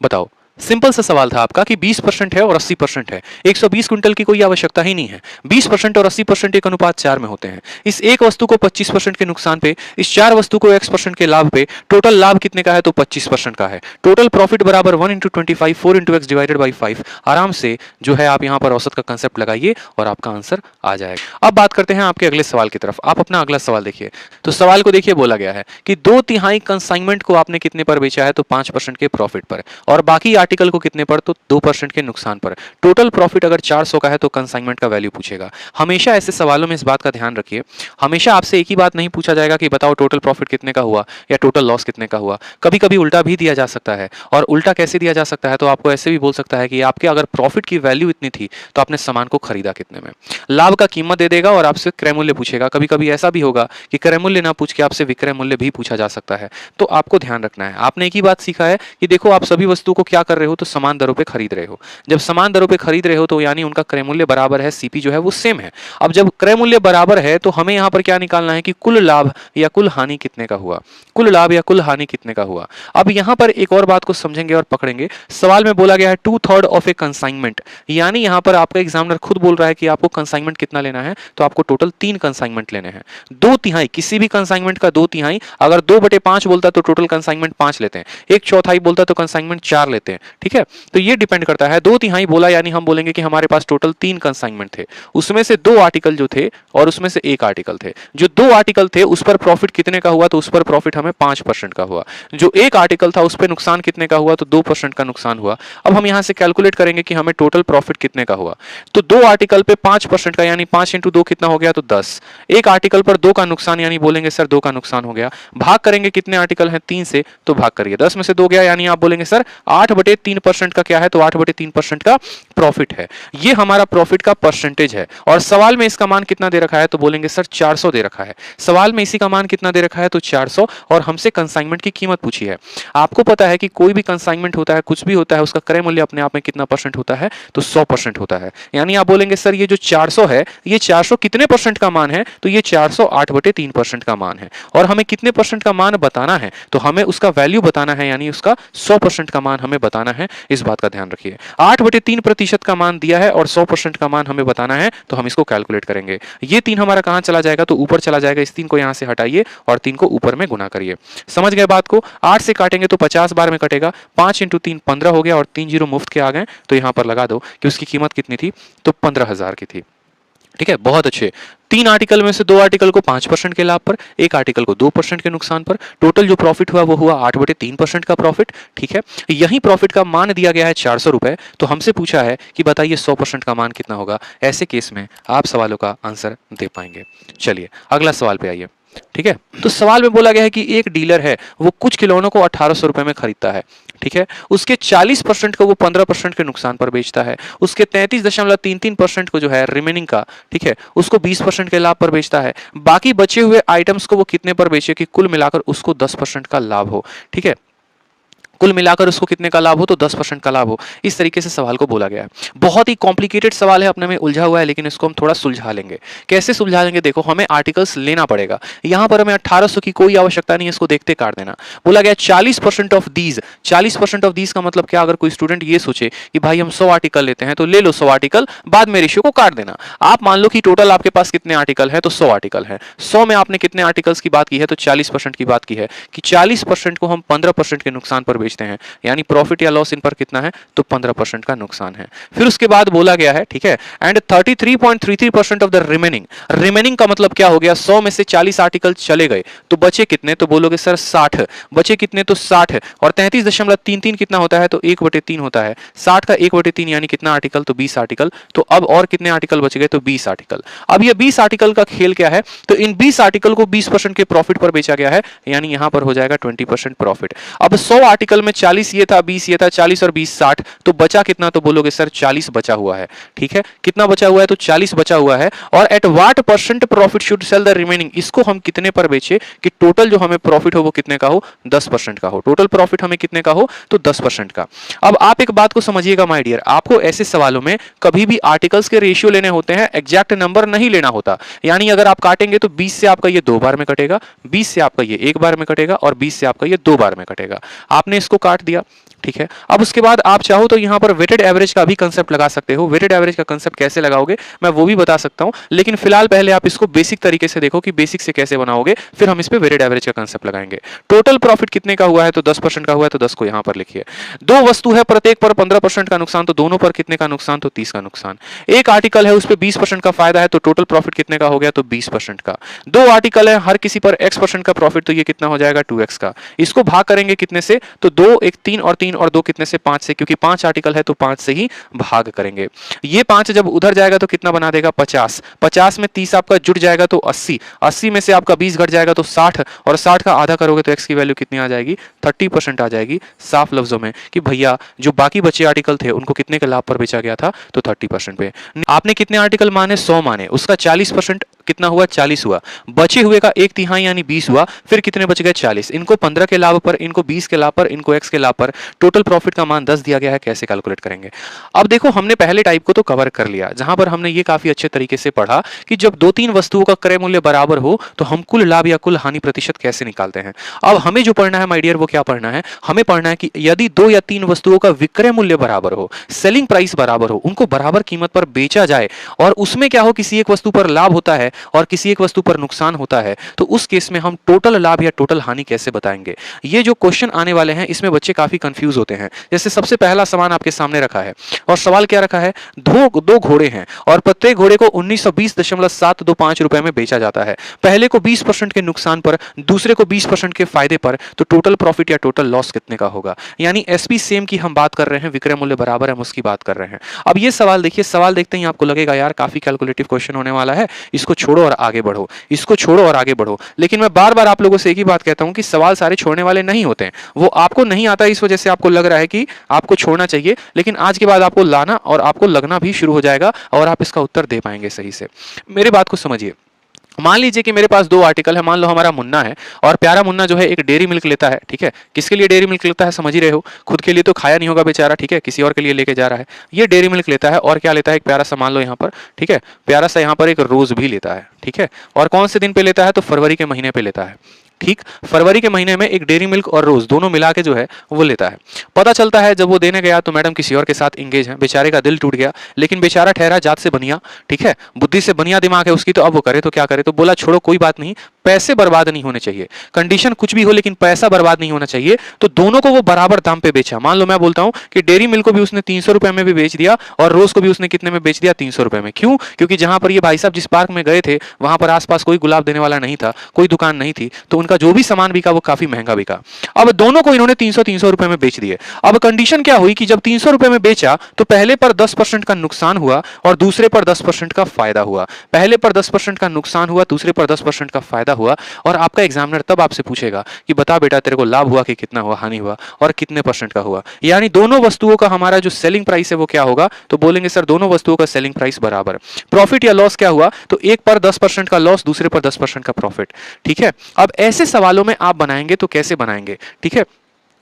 A: बताओ, सिंपल सा सवाल था आपका कि 20% है और 80% है, 120 क्विंटल की कोई आवश्यकता ही नहीं है। 20% और 80% एक अनुपात 4 में होते हैं। इस एक वस्तु को 25% के नुकसान पे, इस 4 वस्तु को x% के लाभ पे, टोटल लाभ कितने का है? तो 25% का है। टोटल प्रॉफिट बराबर 1 into 25, 4 into x divided by 5। आराम से जो है आप यहाँ पर औसत का कंसेप्ट लगाइए और आपका आंसर आ जाएगा। अब बात करते हैं आपके अगले सवाल की तरफ। आप अपना अगला सवाल देखिए। तो सवाल को देखिए, बोला गया है कि 2/3 कंसाइनमेंट को आपने कितने पर बेचा है? तो 5% के प्रॉफिट पर, और बाकी आर्टिकल को कितने पर? तो 2% के नुकसान पर। टोटल प्रॉफिट अगर 400 का है तो कंसाइनमेंट का वैल्यू पूछेगा। हमेशा ऐसे सवालों में इस बात का ध्यान रखिए, हमेशा आपसे एक ही बात नहीं पूछा जाएगा कि बताओ टोटल प्रॉफिट कितने का हुआ या टोटल लॉस कितने का हुआ। कभी कभी उल्टा भी दिया जा सकता है। और उल्टा कैसे दिया जा सकता है? तो आपको ऐसे भी बोल सकता है कि आपके अगर प्रॉफिट की वैल्यू इतनी थी तो आपने सामान को खरीदा कितने में। लाभ का कीमत दे देगा और आपसे क्रय मूल्य पूछेगा। कभी कभी ऐसा भी होगा कि क्रय मूल्य ना पूछ के आपसे विक्रय मूल्य भी पूछा जा सकता है। तो आपको ध्यान रखना है, आपने एक ही बात सीखा है कि देखो आप सभी वस्तुओं को क्या कर रहे हो? तो समान दरों पे खरीद रहे हो। जब समान दरों पे खरीद रहे हो तो यानी उनका क्रय मूल्य बराबर है, सीपी जो है वो सेम है। अब जब क्रय मूल्य बराबर है तो हमें यहां पर क्या निकालना है कि कुल लाभ या कुल हानि कितने का हुआ। कुल लाभ या कुल हानि कितने का हुआ। अब यहां पर एक और बात को समझेंगे और पकड़ेंगे। सवाल में बोला गया है 2/3 ऑफ ए कंसाइनमेंट, यानी यहां पर आपका एग्जामिनर खुद बोल रहा है कि आपको कंसाइनमेंट कितना लेना है? तो आपको टोटल 3 कंसाइनमेंट लेने हैं। 2/3 किसी भी कंसाइनमेंट का 2/3, अगर 2/5 बोलता तो टोटल कंसाइनमेंट 5 लेते हैं, 1/4 बोलता तो कंसाइनमेंट 4 लेते हैं। ठीक है। तो ये डिपेंड करता है, 2/3 बोला यानी हम बोलेंगे कि हमारे पास टोटल 3 कंसाइनमेंट थे, उसमें से 2 आर्टिकल जो थे और उसमें से 1 आर्टिकल थे। जो 2 आर्टिकल थे उस पर प्रॉफिट कितने का हुआ, तो उस पर प्रॉफिट हमें 5% का हुआ। जो 1 आर्टिकल था उस पर नुकसान कितने का हुआ, तो 2% का नुकसान हुआ। अब हम यहां से कैलकुलेट करेंगे कि हमें टोटल प्रॉफिट कितने का हुआ। तो 2 आर्टिकल पे 5% का यानी 5 इंटू 2 कितना हो गया, तो 10। एक आर्टिकल पर 2 का नुकसान यानी बोलेंगे सर 2 का नुकसान हो गया। भाग करेंगे कितने आर्टिकल हैं, 3 से, तो भाग करिए 10 में से 2 गया यानी आप बोलेंगे सर 8/3% का क्या है, तो 8/3% का प्रॉफिट है। ये हमारा प्रॉफिट का परसेंटेज है। और सवाल में इसका मान कितना दे रखा है, तो बोलेंगे सर 400 दे रखा है। सवाल में इसी का मान कितना दे रखा है, तो 400, और हमसे कंसाइनमेंट की कीमत पूछी है। आपको पता है कि कोई भी कंसाइनमेंट होता है, कुछ भी होता है, उसका क्रय मूल्य अपने आप में कितना परसेंट होता है, तो 100% होता है। यानी आप बोलेंगे सर ये जो 400 है, ये 400 कितने परसेंट का मान है, तो ये 400 8/3% का मान है। और हमें कितने परसेंट का मान बताना है, तो हमें उसका वैल्यू बताना है, यानी उसका 100% का मान हमें बताना है। इस बात का ध्यान रखिए, 8/3% का मान दिया है और 100% का मान हमें बताना है, तो हम इसको कैलकुलेट करेंगे। ये 3 हमारा कहां चला जाएगा, तो ऊपर चला जाएगा। इस 3 को यहां से हटाइए और 3 को ऊपर में गुना करिए। समझ गए बात को। 8 से काटेंगे तो 50 बार में कटेगा, 5 इंटू 3 15 हो गया, और 3 जीरो मुफ्त के आ गए, तो यहां पर लगा दो कि उसकी कीमत कितनी थी, तो 15,000 की थी। ठीक है, बहुत अच्छे। 3 आर्टिकल में से 2 आर्टिकल को 5% के लाभ पर, 1 आर्टिकल को 2% के नुकसान पर, टोटल जो प्रॉफिट हुआ वो हुआ 8/3% का प्रॉफिट। ठीक है, यही प्रॉफिट का मान दिया गया है 400 रुपए। तो हमसे पूछा है कि बताइए 100% का मान कितना होगा। ऐसे केस में आप सवालों का आंसर दे पाएंगे। चलिए अगला सवाल पे आइए। ठीक है, तो सवाल में बोला गया है कि एक डीलर है, वो कुछ खिलौनों को 1800 रुपए में खरीदता है। ठीक है, उसके 40% को वो 15% के नुकसान पर बेचता है। उसके 33.33% को जो है रिमेनिंग का, ठीक है, उसको 20% के लाभ पर बेचता है। बाकी बचे हुए आइटम्स को वो कितने पर बेचे कि कुल मिलाकर उसको 10% का लाभ हो। ठीक है, कुल मिलाकर उसको कितने का लाभ हो, तो 10% का लाभ हो। इस तरीके से सवाल को बोला गया है। बहुत ही कॉम्प्लिकेटेड सवाल है, अपने में उलझा हुआ है, लेकिन इसको हम थोड़ा सुलझा लेंगे। कैसे सुलझा लेंगे, देखो हमें आर्टिकल्स लेना पड़ेगा। यहां पर हमें 1800 की कोई आवश्यकता नहीं है, इसको देखते काट देना। बोला गया 40% ऑफ दीज। 40% ऑफ दीज का मतलब क्या, अगर कोई स्टूडेंट ये सोचे कि भाई हम 100 आर्टिकल लेते हैं, तो ले लो 100 आर्टिकल, बाद में रेशियो को काट देना। आप मान लो कि टोटल आपके पास कितने आर्टिकल है, तो 100 आर्टिकल है। 100 में आपने कितने आर्टिकल्स की बात की है, तो 40% की बात की है, कि 40% को हम 15% के नुकसान पर बेचते हैं, यानी प्रॉफिट या लॉस इन पर कितना है, तो 15% का नुकसान है। फिर उसके बाद बोला गया है, ठीक है, and 33.33% of the remaining. Remaining का मतलब क्या हो गया, 100 में से 40 आर्टिकल चले गए, तो बचे कितने, तो बोलोगे सर 60। बचे कितने, तो 60, और 33.33 कितना होता है, तो 1/3 होता है। 60 का 1/3 यानी कितना आर्टिकल, तो 20 आर्टिकल। तो अब और कितने आर्टिकल बच गए, तो 20 आर्टिकल। अब ये 20 आर्टिकल का खेल क्या है, तो इन 20 आर्टिकल को 20% के प्रॉफिट पर बेचा गया है, यानी यहां पर हो जाएगा 20% प्रॉफिट। अब 100 आर्टिकल में 40 ये था, 20 ये था, 40 और 20 60, तो बचा कितना, तो बोलोगे सर 40 बचा हुआ है। ठीक है, कितना बचा हुआ है, तो 40 बचा हुआ है। और at what percent profit should sell the remaining, इसको हम कितने पर बेचे कि टोटल जो हमें प्रॉफिट हो वो कितने का हो, 10% का हो। टोटल प्रॉफिट हमें कितने का हो, तो 10% का। अब आप एक बात को समझिएगा माय डियर, आपको ऐसे सवालों में कभी भी आर्टिकल्स के रेशियो लेने होते हैं, एग्जैक्ट नंबर नहीं लेना होता। यानी अगर आप काटेंगे तो 20 से आपका ये 2 बार में कटेगा, 20 से आपका ये 1 बार में कटेगा, और 20 से आपका ये 2 बार में कटेगा। आपने इसको काट दिया। ठीक है, अब उसके बाद आप चाहो तो यहां पर वेटेड एवरेज का भी कंसेप्ट लगा सकते हो। वेटेड एवरेज का कंसेप्ट कैसे लगाओगे मैं वो भी बता सकता हूं, लेकिन फिलहाल पहले आप इसको बेसिक तरीके से देखो कि बेसिक से कैसे बनाओगे, फिर हम इस पे वेटेड एवरेज का कंसेप्ट लगाएंगे। टोटल प्रॉफिट कितने का हुआ है, तो 10% का हुआ है, तो 10 को यहां पर लिखिए। दो वस्तु है, प्रत्येक पर 15% का नुकसान, तो दोनों पर कितने का नुकसान, तो 30 का नुकसान। एक आर्टिकल है, उस पर 20% का फायदा है, तो टोटल प्रॉफिट कितने का हो गया, तो 20% का। दो आर्टिकल है, हर किसी पर x% का प्रॉफिट, तो ये कितना हो जाएगा, 2x का। इसको भाग करेंगे कितने से, तो 2 1 3 और 3 और 2 कितने से, 5 से, क्योंकि 5 आर्टिकल है तो 5 से ही भाग करेंगे। ये 5 जब उधर जाएगा तो कितना बना देगा, 50। 50 में 30 आपका जुड़ जाएगा तो 80। 80 में से आपका 20 घट जाएगा तो 60, और 60 का आधा करोगे तो x की वैल्यू कितनी आ जाएगी, 30% आ जाएगी। साफ लफ्जों में कि भैया जो बाकी बचे आर्टिकल थे उनको कितने के लाभ पर बेचा गया था, तो 30% पे। आपने कितने आर्टिकल माने, 100 माने, उसका 40% कितना हुआ, 40 हुआ। बचे हुए का 1/3 यानी 20 हुआ। फिर कितने बच गए, 40। इनको 15 के लाभ पर, इनको 20 के लाभ पर, इनको x के लाभ पर, टोटल प्रॉफिट का मान 10 दिया गया है। कैसे कैलकुलेट करेंगे, अब देखो हमने पहले टाइप को तो कवर कर लिया, जहां पर हमने ये काफी अच्छे तरीके से पढ़ा कि जब 2-3 वस्तुओं का क्रय मूल्य बराबर हो तो हम कुल लाभ या कुल हानि प्रतिशत कैसे निकालते हैं। अब हमें जो पढ़ना है माय डियर वो क्या क्या पढ़ना है, हमें पढ़ना है कि यदि दो या तीन वस्तुओं का विक्रय मूल्य बराबर हो, सेलिंग प्राइस बराबर हो, उनको बराबर कीमत पर बेचा जाए और उसमें क्या हो, किसी एक वस्तु पर लाभ होता है और किसी एक वस्तु पर नुकसान होता है, तो उस केस में हम टोटल लाभ या टोटल हानि कैसे बताएंगे। ये जो क्वेश्चन आने वाले हैं इसमें बच्चे काफी कंफ्यूज होते हैं। जैसे सबसे पहला सवाल आपके सामने रखा है और सवाल क्या रखा है, दो घोड़े हैं और प्रत्येक घोड़े को 1920.725 रुपए में बेचा जाता है। पहले को 20% के नुकसान पर, दूसरे को 20% के फायदे पर, तो टोटल प्रॉफिट या टोटल लॉस कितने का होगा। यानी एसपी सेम की हम बात कर रहे हैं, विक्रय मूल्य बराबर है, हम उसकी बात कर रहे हैं। अब ये सवाल देखिए, सवाल देखते ही आपको लगेगा यार काफी कैलकुलेटिव क्वेश्चन होने वाला है, इसको छोड़ो और आगे बढ़ो, इसको छोड़ो और आगे बढ़ो। लेकिन मैं बार बार आप लोगों से एक ही बात कहता हूं कि सवाल सारे छोड़ने वाले नहीं होते हैं, वो आपको नहीं आता इस वजह से आपको लग रहा है कि आपको छोड़ना चाहिए, लेकिन आज के बाद आपको लाना और आपको लगना भी शुरू हो जाएगा और आप इसका उत्तर दे पाएंगे सही से। मेरी बात को समझिए। मान लीजिए कि मेरे पास दो आर्टिकल है, मान लो हमारा मुन्ना है और प्यारा मुन्ना जो है एक डेयरी मिल्क लेता है, ठीक है। किसके लिए डेयरी मिल्क लेता है समझ ही रहे हो, खुद के लिए तो खाया नहीं होगा बेचारा, ठीक है, किसी और के लिए लेके जा रहा है। ये डेयरी मिल्क लेता है और क्या लेता है, एक प्यारा सा मान लो यहाँ पर, ठीक है, प्यारा सा यहाँ पर एक रोज भी लेता है, ठीक है। और कौन से दिन पे लेता है, तो फरवरी के महीने पे लेता है, ठीक। फरवरी के महीने में एक डेयरी मिल्क और रोज दोनों मिला के जो है वो लेता है। पता चलता है जब वो देने गया तो मैडम किसी और के साथ इंगेज है, बेचारे का दिल टूट गया, लेकिन बेचारा ठहरा जात से बनिया, ठीक है, बुद्धि से बनिया दिमाग है उसकी, तो अब वो करे तो क्या करे, तो बोला छोड़ो कोई बात नहीं, पैसे बर्बाद नहीं होने चाहिए, कंडीशन कुछ भी हो लेकिन पैसा बर्बाद नहीं होना चाहिए, तो दोनों को वो बराबर दाम पे बेचा। मान लो मैं बोलता हूं कि डेयरी मिल्क को भी उसने 300 रुपए में भी बेच दिया और रोज को भी उसने कितने में बेच दिया, 300 रुपए में। क्यों, क्योंकि जहां पर ये भाई साहब जिस पार्क में गए थे वहां पर आसपास कोई गुलाब देने वाला नहीं था, कोई दुकान नहीं थी, तो उनका जो भी सामान बिका वो काफी महंगा बिका। अब दोनों को इन्होंने 300 रुपए में बेच दिए। अब कंडीशन क्या हुई कि जब 300 रुपए में बेचा तो पहले पर 10% का नुकसान हुआ और दूसरे पर 10% का फायदा हुआ। पहले पर 10% का नुकसान हुआ, दूसरे पर 10% का फायदा हुआ। और आपका एग्जामिनर तब आपसे पूछेगा कि बता बेटा तेरे को लाभ हुआ कि कितना हुआ, हानि हुआ और कितने परसेंट का हुआ। यानी दोनों वस्तुओं का हमारा जो सेलिंग प्राइस है वो क्या होगा, तो बोलेंगे सर दोनों वस्तुओं का सेलिंग प्राइस बराबर। प्रॉफिट या लॉस क्या हुआ, तो एक पर 10% का लॉस, दूसरे पर 10% का प्रॉफिट, ठीक है। अब ऐसे सवालों में आप बनाएंगे तो कैसे बनाएंगे, ठीक है।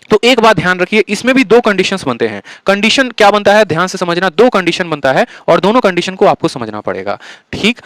A: तो एक बात ध्यान रखिए, इसमें भी दो कंडीशंस बनते हैं। कंडीशन क्या बनता है, ध्यान से समझना, दो कंडीशन बनता है और दोनों कंडीशन को आपको समझना पड़ेगा, ठीक।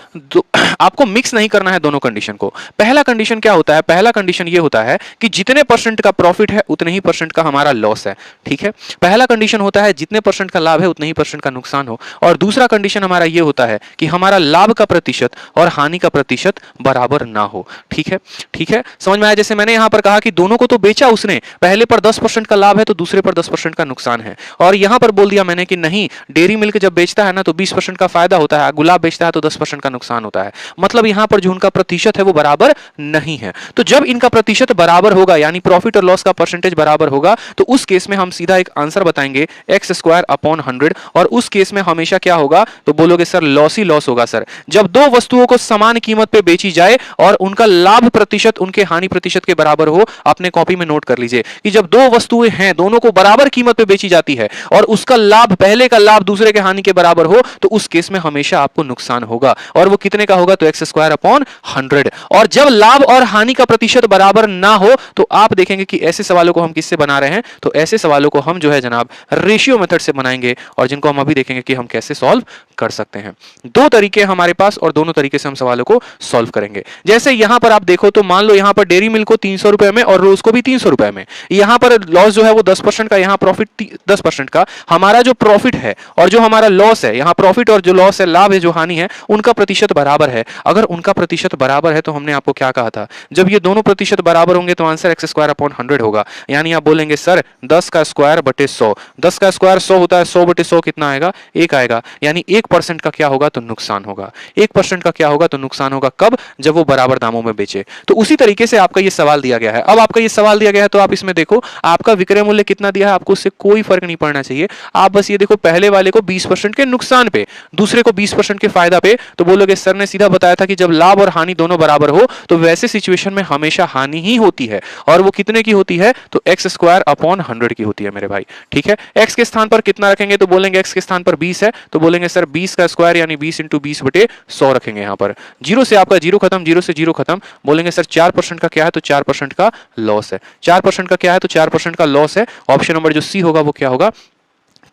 A: आपको मिक्स नहीं करना है दोनों कंडीशन को। पहला कंडीशन क्या होता है, पहला कंडीशन ये होता है कि जितने परसेंट का प्रॉफिट है उतने ही परसेंट का हमारा लॉस है, ठीक है। पहला कंडीशन होता है जितने परसेंट का लाभ है उतने ही परसेंट का नुकसान हो। और दूसरा कंडीशन हमारा ये होता है कि हमारा लाभ का प्रतिशत और हानि का प्रतिशत बराबर ना हो, ठीक है। ठीक है, समझ में आया। जैसे मैंने यहां पर कहा कि दोनों को तो बेचा उसने, पहले पर 10% का लाभ है तो दूसरे पर 10% का नुकसान है। और यहां पर बोल दिया मैंने कि नहीं, डेयरी मिल्क जब बेचता है ना तो 20% का फायदा होता है, गुलाब बेचता है तो 10% का नुकसान होता है। मतलब यहां पर जो उनका प्रतिशत है वो बराबर नहीं है। तो जब इनका प्रतिशत बराबर होगा यानी प्रॉफिट और लॉस का परसेंटेज बराबर होगा तो उस केस में हम सीधा एक आंसर बताएंगे x²/100। और उस केस में हमेशा क्या होगा, तो बोलोगे सर लॉस ही लॉस होगा। सर जब दो वस्तुओं को समान कीमत पे बेची जाए और उनका लाभ प्रतिशत उनके हानि प्रतिशत के बराबर हो, अपने कॉपी में नोट कर लीजिए कि जब दो वस्तुएं हैं दोनों को बराबर कीमत पे बेची जाती है और उसका लाभ, पहले का लाभ दूसरे के हानि के बराबर हो, तो उस केस में हमेशा आपको नुकसान होगा। और वो कितने का होगा, तो x²/100। और जब लाभ और हानि का प्रतिशत बराबर ना हो तो आप देखेंगे कि ऐसे सवालों को हम किससे बना रहे हैं, तो ऐसे सवालों को हम जो है जनाब रेशियो मेथड से बनाएंगे और जिनको हम अभी देखेंगे कि हम कैसे सॉल्व कर सकते हैं। दो तरीके हमारे पास और दोनों तरीके से हम सवालों को सॉल्व करेंगे। जैसे यहां पर आप देखो तो मान लो यहां पर डेयरी मिल्क को 300 रुपए में और रोज को भी 300 रुपए में। यहां पर लॉस जो है वो 10% का, यहां प्रॉफिट 10% का। हमारा जो प्रॉफिट है और जो हमारा लॉस है, यहां प्रॉफिट और जो लॉस है, लाभ है जो हानि है, उनका प्रतिशत बराबर है। अगर उनका प्रतिशत बराबर है तो हमने आपको क्या कहा था, जब ये दोनों प्रतिशत बराबर होंगे तो आंसर x²/100 होगा। यानी आप बोलेंगे सर 10 का स्क्वायर बटे 100, 10 का स्क्वायर 100 होता है, 100 बटे 100 कितना आएगा, 1 आएगा। यानी 1% का क्या होगा, तो नुकसान होगा। 1% का क्या होगा, तो नुकसान होगा। कब, जब वो बराबर दामों में बेचे। तो उसी तरीके से आपका ये सवाल दिया गया है। अब आपका ये सवाल दिया गया है तो आप इसमें देखो आपका विक्रय मूल्य कितना दिया है, आपको उससे कोई फर्क नहीं पड़ना चाहिए। आप बस ये देखो पहले वाले को 20% के नुकसान पे, दूसरे को 20% के फायदा पे। तो बोलोगे सर ने सीधा बताया था कि जब लाभ और हानि दोनों बराबर हो तो वैसे सिचुएशन में हमेशा हानि ही होती है। और वो कितने की होती है, तो x²/100 की होती है मेरे भाई, ठीक है। x के स्थान पर कितना रखेंगे, तो बोलेंगे x के स्थान पर 20 है, तो बोलेंगे सर 20 का स्क्वायर यानी 20 × 20 बटे 100 रखेंगे। यहां पर जीरो से आपका जीरो खत्म, जीरो से जीरो खत्म। बोलेंगे सर 4% का क्या है, तो 4% का लॉस है। 4% का क्या है, तो 4% का लॉस है। ऑप्शन नंबर जो सी होगा वो क्या होगा,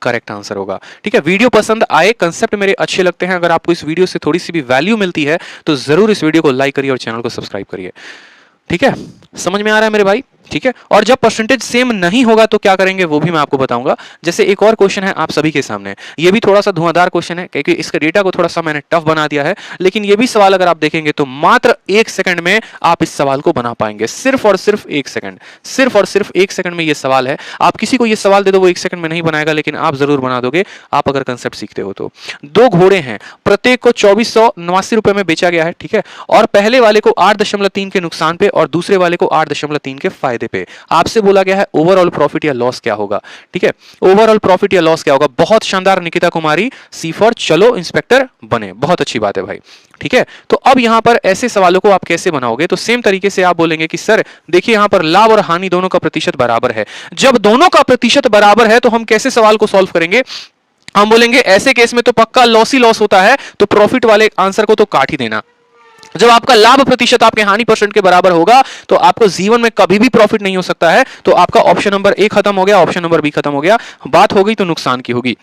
A: करेक्ट आंसर होगा। ठीक है, वीडियो पसंद आए, कंसेप्ट मेरे अच्छे लगते हैं, अगर आपको इस वीडियो से थोड़ी सी भी वैल्यू मिलती है तो जरूर इस वीडियो को लाइक करिए और चैनल को सब्सक्राइब करिए। ठीक है, समझ में आ रहा है मेरे भाई। ठीक है, और जब परसेंटेज सेम नहीं होगा तो क्या करेंगे वो भी मैं आपको बताऊंगा। जैसे एक और क्वेश्चन है आप सभी के सामने, ये भी थोड़ा सा धुआंधार क्वेश्चन है क्योंकि इसके डेटा को थोड़ा सा मैंने टफ बना दिया है, लेकिन ये भी सवाल अगर आप देखेंगे तो मात्र 1 सेकंड में आप इस सवाल को बना पाएंगे, सिर्फ और सिर्फ 1 सेकंड, सिर्फ और सिर्फ 1 सेकंड में ये सवाल है। आप किसी को ये सवाल दे दो वो 1 सेकंड में नहीं बनाएगा, लेकिन आप जरूर बना दोगे आप अगर कंसेप्ट सीखते हो तो। दो घोड़े हैं, प्रत्येक को 2489 रुपए में बेचा गया है, ठीक है, और पहले वाले को 8.3 के नुकसान पे और दूसरे वाले को 8.3 के फायदे पे। आपसे बोला गया है ओवरऑल प्रॉफिट या लॉस क्या होगा, ठीक है, ओवरऑल प्रॉफिट या लॉस क्या होगा। बहुत शानदार निकिता कुमारी, सी फॉर चलो इंस्पेक्टर बने, बहुत अच्छी बात है भाई, ठीक है। तो अब यहां पर ऐसे सवालों को आप कैसे बनाओगे, तो सेम तरीके से आप बोलेंगे कि सर देखिए यहां पर लाभ और हानि दोनों का प्रतिशत बराबर है। जब दोनों का प्रतिशत बराबर है तो हम कैसे सवाल को सॉल्व करेंगे, हम बोलेंगे ऐसे केस में तो पक्का लॉस ही लॉस होता है, तो प्रॉफिट वाले आंसर को तो काट ही देना। जब आपका लाभ प्रतिशत आपके हानि परसेंट के बराबर होगा तो आपको जीवन में कभी भी प्रॉफिट नहीं हो सकता है। तो आपका ऑप्शन नंबर ए खत्म हो गया, ऑप्शन नंबर बी खत्म हो गया। बात हो गई तो नुकसान की होगी।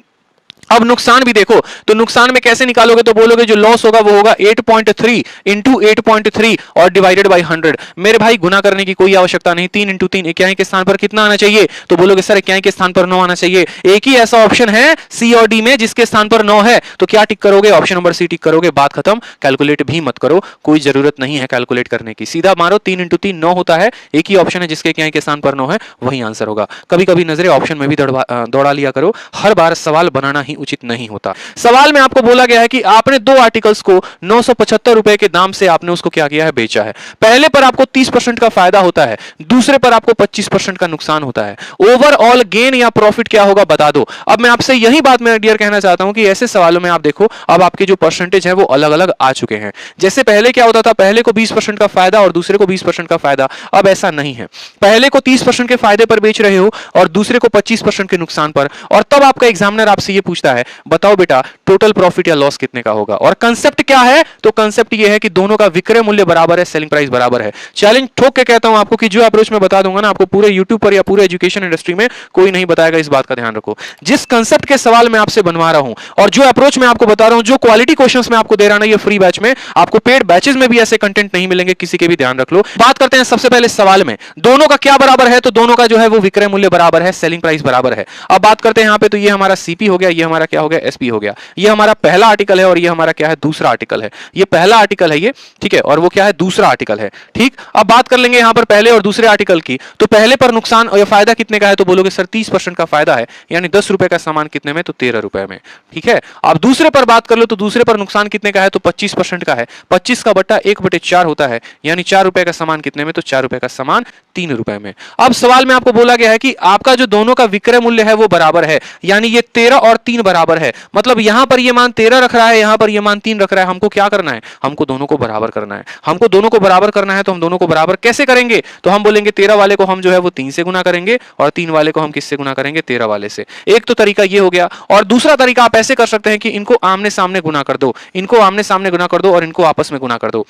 A: अब नुकसान भी देखो, तो नुकसान में कैसे निकालोगे, तो बोलोगे जो लॉस होगा वो होगा 8.3 इंटू 8.3 और डिवाइडेड बाई 100। मेरे भाई गुना करने की कोई आवश्यकता नहीं, 3 इंटू 3 इक्याई के स्थान पर कितना आना चाहिए, तो बोलोगे सर इक्याई के स्थान पर 9 आना चाहिए। एक ही ऐसा ऑप्शन है सी और डी में जिसके स्थान पर 9 है, तो क्या टिक करोगे, ऑप्शन नंबर सी टिक करोगे, बात खत्म। कैलकुलेट भी मत करो, कोई जरूरत नहीं है कैलकुलेट करने की, सीधा मारो 3 इंटू 3 9 होता है। एक ही ऑप्शन है जिसके इक्याई के स्थान पर 9 है, वही आंसर होगा। कभी कभी नजरें ऑप्शन में भी दौड़ा लिया करो, हर बार सवाल बनाना ही उचित नहीं होता। सवाल में आपको बोला गया है कि आपने दो आर्टिकल्स को 975 रुपए के दाम से आपने उसको क्या किया है, बेचा है। पहले पर आपको 30% का फायदा होता है, दूसरे पर आपको 25% का नुकसान होता है। ओवरऑल गेन या प्रॉफिट क्या होगा बता दो। अब मैं आपसे यही बात मेरा डियर कहना चाहता हूं कि ऐसे सवालों में आप देखो अब आपके जो परसेंटेज है वो अलग अलग आ चुके हैं। जैसे पहले क्या होता था, पहले को 20% का फायदा और दूसरे को 20% का फायदा, अब ऐसा नहीं है। पहले को 30% के फायदे पर बेच रहे हो और दूसरे को 25% के नुकसान पर, और तब आपका एग्जामिनर आपसे ये पूछता है बताओ बेटा टोटल प्रॉफिट या लॉस कितने का होगा। और कंसेप्ट क्या है, तो कंसेप्ट ये है कि दोनों का विक्रय मूल्य बराबर है, सेलिंग प्राइस बराबर है। चैलेंज ठोक के कहता हूं आपको कि जो अप्रोच में बता दूंगा ना आपको पूरे यूट्यूब पर या पूरे एजुकेशन इंडस्ट्री में कोई नहीं बताएगा, इस बात का ध्यान रखो। जिस कंसेप्ट के सवाल मैं आपसे बनवा रहा हूं और जो अप्रोच मैं आपको बता रहा हूं, जो क्वालिटी क्वेश्चंस मैं आपको दे रहा हूं ये फ्री बैच में, आपको पेड बैचेस में भी ऐसे कंटेंट नहीं मिलेंगे, किसी के भी ध्यान रख लो। बात करते हैं सबसे पहले सवाल में दोनों का क्या बराबर है, तो दोनों का जो है वो विक्रय मूल्य बराबर है, सेलिंग प्राइस बराबर है। अब बात करते हैं यहां पे, तो ये हमारा सीपी हो गया, ये हमारा क्या हो गया, एसपी हो गया। ये हमारा पहला आर्टिकल है और ये हमारा क्या है, दूसरा आर्टिकल है। ये पहला आर्टिकल है ये, ठीक है, और वो क्या है, दूसरा आर्टिकल है। ठीक, अब बात कर लेंगे यहां पर पहले और दूसरे आर्टिकल की। तो पहले पर नुकसान और फायदा कितने का है, तो बोलोगे सर 30% का फायदा है, यानी 10 रुपए का सामान कितने में, तो 13 रुपए में। ठीक है, अब दूसरे पर बात कर लो, तो दूसरे पर नुकसान कितने का है, तो 25% का है। 25 का बट्टा 1/4 होता है, यानी 4 रुपए का सामान कितने में, तो 4 रुपए का सामान 3 रुपए में। अब सवाल में आपको बोला गया है कि आपका जो दोनों का विक्रय मूल्य है वो बराबर है, यानी ये 13 और 3 बराबर है। मतलब यहां पर ये मान 13 रख रहा है, यहां पर ये मान 3 रख रहा है। हमको क्या करना है, हमको दोनों को बराबर करना है। हमको दोनों को बराबर करना है, तो हम दोनों को बराबर कैसे करेंगे, तो हम बोलेंगे 13 वाले को हम जो है वो 3 से गुना करेंगे और 3 वाले को हम किससे गुना करेंगे, 13 वाले से। एक तो तरीका ये हो गया, और दूसरा तरीका आप ऐसे कर सकते हैं कि इनको आमने सामने गुना कर दो, इनको आमने सामने गुना कर दो और इनको आपस में गुना कर दो।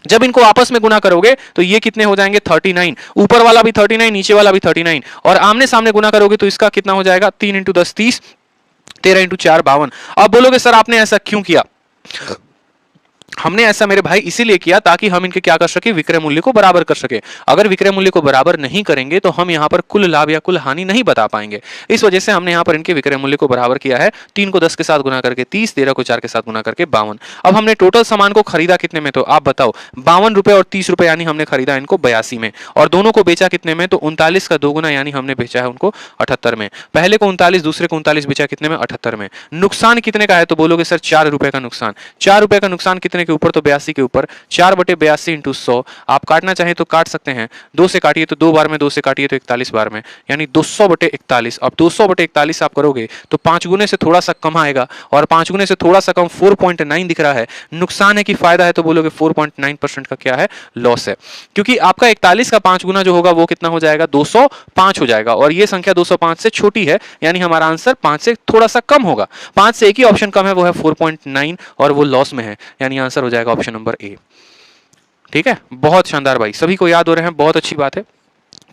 A: जब इनको आपस में गुना करोगे तो ये कितने हो जाएंगे, 39। ऊपर वाला भी 39, नीचे वाला भी 39, और आमने सामने गुना करोगे तो इसका कितना हो जाएगा, 3 इंटू 10 30, 13 इंटू 4 52। अब बोलोगे सर आपने ऐसा क्यों किया, हमने ऐसा मेरे भाई इसीलिए किया ताकि हम इनके क्या कर सके, विक्रय मूल्य को बराबर कर सके। अगर विक्रय मूल्य को बराबर नहीं करेंगे तो हम यहां पर कुल लाभ या कुल हानि नहीं बता पाएंगे। इस वजह से हमने यहां पर इनके विक्रय मूल्य को बराबर किया है। 3 को 10 के साथ गुना करके 30, 13 को 4 के साथ गुना करके 52। अब हमने टोटल सामान को खरीदा कितने में, तो आप बताओ, 52 रुपए और 30 रुपए, यानी हमने खरीदा इनको 82 में, और दोनों को बेचा कितने में, तो 39 का 2 गुना, यानी हमने बेचा है उनको 78 में। पहले को 39, दूसरे को 39 बेचा कितने में, 78 में। नुकसान कितने का है, तो बोलोगे सर 4 रुपए का नुकसान। 4 रुपए का नुकसान कितने के ऊपर, तो 82 के ऊपर। 4/82 इंटू 100, आप काटना चाहें तो काट सकते हैं, 2 से काटिए तो 2 बार में, 2 से काटिए तो 41 बार में, यानी 200/41। अब 200/41 आप करोगे तो 5 गुने से थोड़ा सा कम आएगा, और 5 गुने से थोड़ा सा कम 4.9 दिख रहा है। नुकसान है कि फायदा है, तो बोलोगे 4.9% का क्या है, लॉस है। क्योंकि आपका 41 का 5 गुना जो होगा वो कितना हो जाएगा, 205 हो जाएगा, और ये संख्या 205 से छोटी है, यानी हमारा आंसर 5 से थोड़ा सा कम होगा। 5 से एक ही ऑप्शन कम है, वो है 4.9, और वो लॉस में है, यानी आंसर हो जाएगा ऑप्शन नंबर ए। ठीक है, बहुत शानदार भाई, सभी को याद हो रहे हैं, बहुत अच्छी बात है।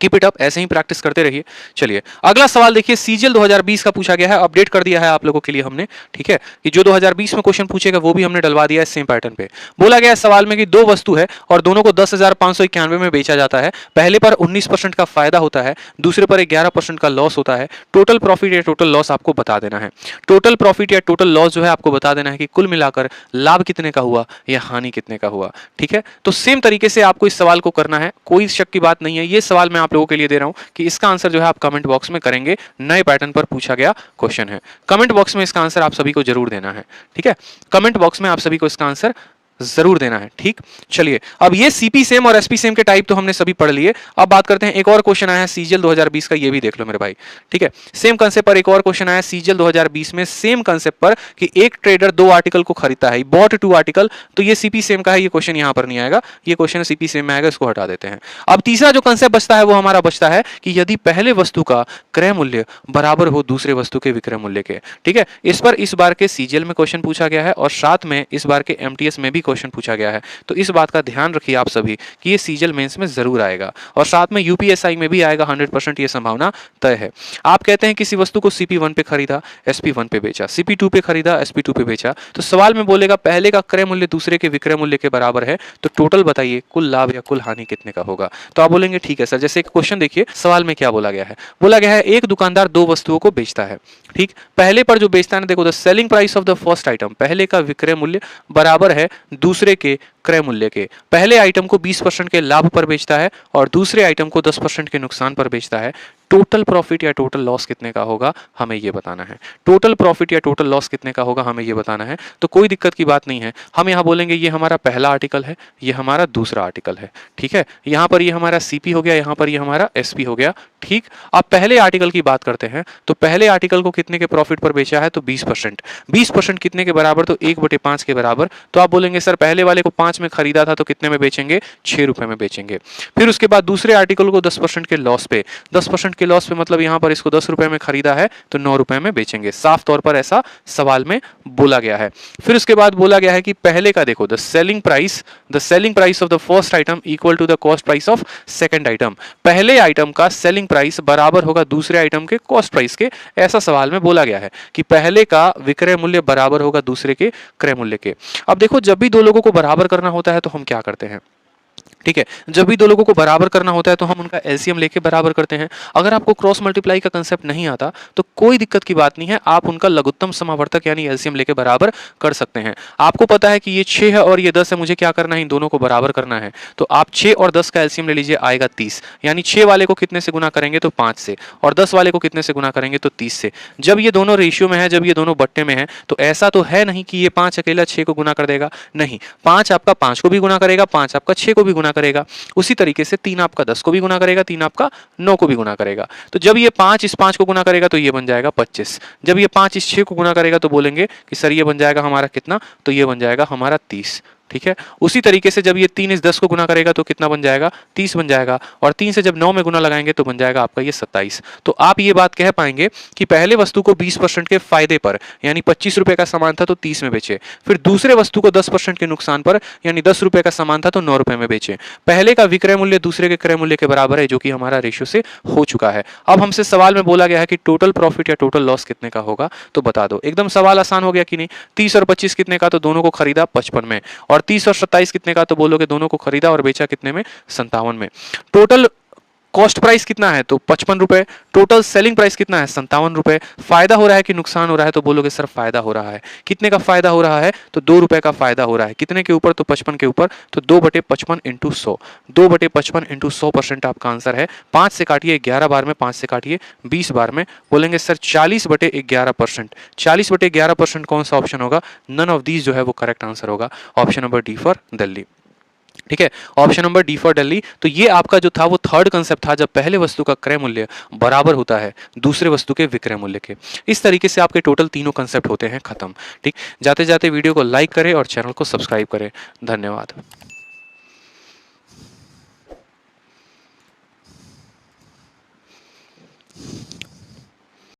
A: कीप इट अप, ऐसे ही प्रैक्टिस करते रहिए। चलिए अगला सवाल देखिए, सीजीएल 2020 का पूछा गया है, अपडेट कर दिया है आप लोगों के लिए हमने, ठीक है, कि जो 2020 में क्वेश्चन पूछेगा वो भी हमने डलवा दिया है सेम पैटर्न पे। बोला गया है सवाल में कि दो वस्तु है और दोनों को 10,591 में बेचा जाता है, पहले पर 19% का फायदा होता है, दूसरे पर 11% का लॉस होता है, टोटल प्रॉफिट या टोटल लॉस आपको बता देना है। टोटल प्रॉफिट या टोटल लॉस जो है आपको बता देना है कि कुल मिलाकर लाभ कितने का हुआ या हानि कितने का हुआ, ठीक है। तो सेम तरीके से आपको इस सवाल को करना है, कोई शक की बात नहीं है। ये सवाल मैं आप लोगों के लिए दे रहा हूं कि इसका आंसर जो है आप कमेंट बॉक्स में करेंगे, नए पैटर्न पर पूछा गया क्वेश्चन है। कमेंट बॉक्स में इसका आंसर आप सभी को जरूर देना है, ठीक है। कमेंट बॉक्स में आप सभी को इसका आंसर जरूर देना है, ठीक। चलिए अब ये सीपी सेम और एसपी सेम के टाइप तो हमने सभी पढ़ लिए। अब बात करते हैं, एक और क्वेश्चन आया है सीजीएल 2020 का, ये भी देख लो मेरे भाई, ठीक है। सेम कंसेप्ट पर एक और क्वेश्चन आया सीजीएल 2020 में, सेम कंसेप्ट पर कि एक ट्रेडर दो आर्टिकल को खरीदता है, बॉट टू आर्टिकल, तो ये सीपी सेम का है, ये क्वेश्चन यहां पर नहीं आएगा, ये क्वेश्चन सीपी सेम में आएगा, इसको हटा देते हैं। अब तीसरा जो कंसेप्ट बचता है वो हमारा बचता है कि यदि पहले वस्तु का क्रय मूल्य बराबर हो दूसरे वस्तु के विक्रय मूल्य के, ठीक है। इस पर इस बार के सीजीएल में क्वेश्चन पूछा गया है और साथ में इस बार के एमटीएस में भी क्वेश्चन पूछा गया है। तो इस बात का ध्यान रखिए आप सभी कि ये सीजीएल मेंस में जरूर आएगा और साथ में यूपीएसआई में भी आएगा, 100% ये संभावना तय है। आप कहते हैं किसी वस्तु को सीपी1 पे खरीदा, एसपी1 पे बेचा, सीपी2 पे खरीदा, एसपी2 पे बेचा, तो सवाल में बोलेगा पहले का क्रय मूल्य दूसरे के विक्रय मूल्य के बराबर है, तो टोटल बताइए कुल लाभ या कुल हानि कितने का होगा। तो आप बोलेंगे ठीक है सर, जैसे एक क्वेश्चन देखिए सवाल में क्या बोला गया है। बोला गया है एक दुकानदार दो वस्तुओं को बेचता है, ठीक। पहले पर जो बेचता है, देखो the selling price of the first item, पहले का विक्रय मूल्य बराबर है दूसरे के क्रय मूल्य के। पहले आइटम को 20% के लाभ पर बेचता है और दूसरे आइटम को 10% के नुकसान पर बेचता है। टोटल प्रॉफिट या टोटल लॉस कितने का होगा हमें ये बताना है। टोटल प्रॉफिट या टोटल लॉस कितने का होगा हमें ये बताना है। तो कोई दिक्कत की बात नहीं है, हम यहाँ बोलेंगे ये हमारा पहला आर्टिकल है, ये हमारा दूसरा आर्टिकल है, ठीक है। यहाँ पर ये हमारा सीपी हो गया, यहाँ पर ये हमारा एसपी हो गया, ठीक। अब पहले आर्टिकल की बात करते हैं, तो पहले आर्टिकल को कितने के प्रॉफिट पर बेचा है, तो 20%। 20% कितने के बराबर, तो 1/5 के बराबर। तो आप बोलेंगे सर पहले वाले को 5 में खरीदा था तो कितने में बेचेंगे, 6 रुपए में बेचेंगे। फिर उसके बाद दूसरे आर्टिकल को 10% के लॉस पे, 10% के लॉस पे मतलब यहाँ पर इसको 10 रुपए में खरीदा है तो 9 रुपए में बेचेंगे। साफ तौर पर ऐसा सवाल में बोला गया है। फिर उसके बाद बोला गया है कि पहले का देखो the selling price of the first item equal to the cost price of second item, पहले आइटम का सेलिंग प्राइस बराबर होगा दूसरे आइटम के कॉस्ट प्राइस के। ऐसा सवाल में बोला गया है कि पहले का विक्रय मूल्य बराबर होगा दूसरे के क्रय मूल्य के। अब देखो जब भी दो लोगों को बराबर करना होता है तो हम क्या करते हैं, ठीक है। जब भी दो लोगों को बराबर करना होता है तो हम उनका एलसीएम लेके बराबर करते हैं। अगर आपको क्रॉस मल्टीप्लाई का कंसेप्ट नहीं आता तो कोई दिक्कत की बात नहीं है, आप उनका लघुत्तम समावर्तक यानी एलसीएम लेके बराबर कर सकते हैं। आपको पता है कि ये 6 है और ये 10 है, मुझे क्या करना है, इन दोनों को बराबर करना है। तो आप 6 और 10 का एलसीएम ले लीजिए, आएगा 30। यानी 6 वाले को कितने से गुना करेंगे, तो 5 से, और 10 वाले को कितने से गुना करेंगे, तो 30 से। जब ये दोनों रेशियो में है, जब ये दोनों बट्टे में है, तो ऐसा तो है नहीं कि ये 5 अकेला 6 को गुना कर देगा, नहीं। 5 आपका 5 को भी गुना करेगा, 5 आपका 6 को भी गुना करेगा। उसी तरीके से 3 आपका 10 को भी गुना करेगा, 3 आपका 9 को भी गुना करेगा। तो जब ये 5 इस 5 को गुना करेगा तो ये बन जाएगा 25। जब ये 5 इस 6 को गुना करेगा तो बोलेंगे कि सर ये बन जाएगा हमारा कितना, तो ये बन जाएगा हमारा 30, ठीक है। उसी तरीके से जब ये 3 इस 10 को गुना करेगा तो कितना बन जाएगा, 30 बन जाएगा। और 3 से जब 9 में गुना लगाएंगे तो बन जाएगा आपका ये 27। तो आप ये बात कह पाएंगे कि पहले वस्तु को 20% के फायदे पर यानी 25 रुपए का सामान था तो 30 में बेचे, फिर दूसरे वस्तु को 10% के नुकसान पर यानी 10 रुपए का सामान था तो 9 रुपए में बेचे। पहले का विक्रय मूल्य दूसरे के क्रय मूल्य के बराबर है, जो कि हमारा रेशियो से हो चुका है। अब हमसे सवाल में बोला गया है कि टोटल प्रॉफिट या टोटल लॉस कितने का होगा, तो बता दो। एकदम सवाल आसान हो गया कि नहीं। 30 और 25 कितने का, तो दोनों को खरीदा 55 में, और 30 और 27 कितने का, तो बोलोगे दोनों को खरीदा और बेचा कितने में, 57 में। टोटल कॉस्ट प्राइस कितना है, तो 55 रुपए। टोटल सेलिंग प्राइस कितना है, 57 रुपए। फायदा हो रहा है कि नुकसान हो रहा है, तो बोलोगे सर फायदा हो रहा है। कितने का फायदा हो रहा है, तो 2 रुपए का फायदा हो रहा है। कितने के ऊपर, तो 55 के ऊपर। तो 2/55 इंटू 100, 2/55 इंटू 100% आपका आंसर है। 5 से काटिए 11 बार में, 5 से काटिए 20 बार में, बोलेंगे सर 40/11%। 40/11% कौन सा ऑप्शन होगा, नन ऑफ दीज जो है वो करेक्ट आंसर होगा। Option number D for Delhi, ठीक है। Option number D for Delhi. तो ये आपका जो था वो थर्ड कंसेप्ट था, जब पहले वस्तु का क्रय मूल्य बराबर होता है दूसरे वस्तु के विक्रय मूल्य के। इस तरीके से आपके टोटल तीनों कंसेप्ट होते हैं खत्म, ठीक। जाते जाते वीडियो को लाइक करें और चैनल को सब्सक्राइब करें। धन्यवाद।